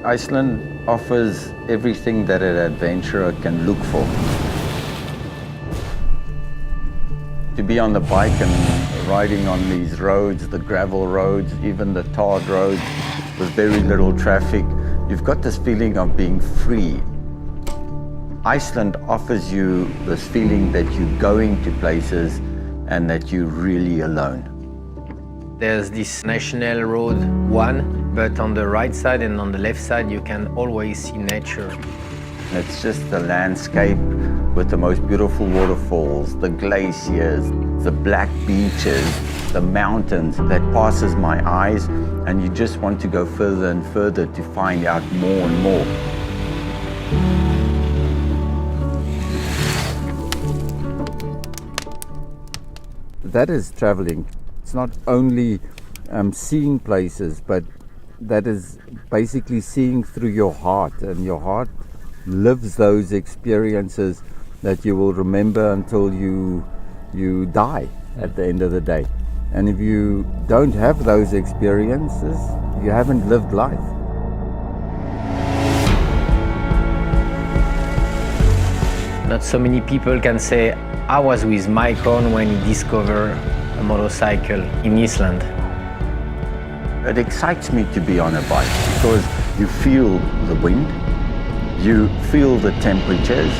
Iceland offers everything that an adventurer can look for. To be on the bike and riding on these roads, the gravel roads, even the tarred roads with very little traffic, you've got this feeling of being free. Iceland offers you this feeling that you're going to places and that you're really alone. There's this National Road 1, but on the right side and on the left side you can always see nature. It's just the landscape with the most beautiful waterfalls, the glaciers, the black beaches, the mountains that passes my eyes, and you just want to go further and further to find out more and more. That is traveling. It's not only seeing places, but that is basically seeing through your heart, and your heart lives those experiences that you will remember until you die at the end of the day. And if you don't have those experiences, you haven't lived life. Not so many people can say, I was with Michael when he discovered a motorcycle in Iceland. It excites me to be on a bike because you feel the wind, you feel the temperatures.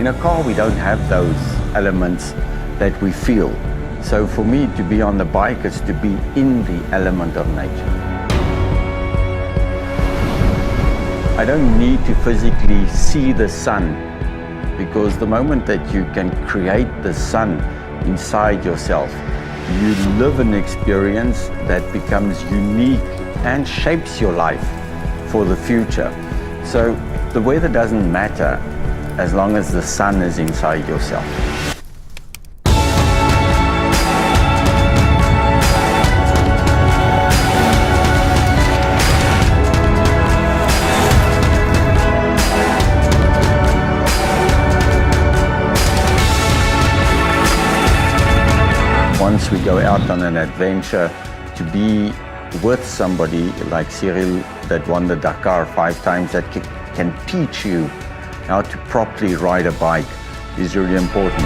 In a car we don't have those elements that we feel. So for me to be on the bike is to be in the element of nature. I don't need to physically see the sun, because the moment that you can create the sun inside yourself, you live an experience that becomes unique and shapes your life for the future. So the weather doesn't matter as long as the sun is inside yourself. Once we go out on an adventure, to be with somebody like Cyril that won the Dakar 5 times, that can teach you how to properly ride a bike is really important.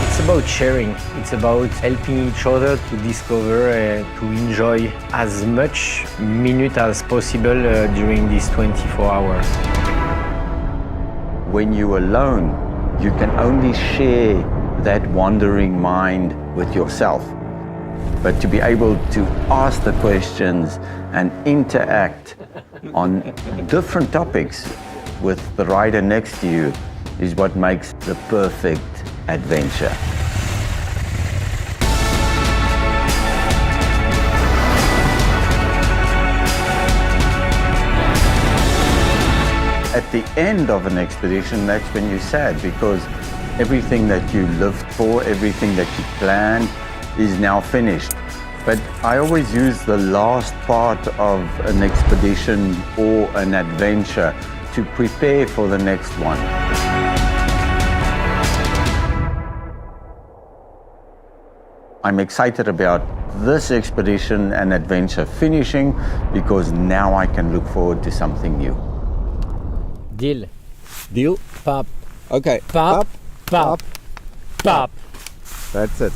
It's about sharing. It's about helping each other to discover, to enjoy as much minute as possible during these 24 hours. When you're alone, you can only share that wandering mind with yourself. But to be able to ask the questions and interact on different topics with the rider next to you is what makes the perfect adventure. At the end of an expedition, that's when you're sad, because everything that you lived for, everything that you planned is now finished. But I always use the last part of an expedition or an adventure to prepare for the next one. I'm excited about this expedition and adventure finishing because now I can look forward to something new. Deal. Deal? Pop. Okay. Pop. Pop. Pop. That's it.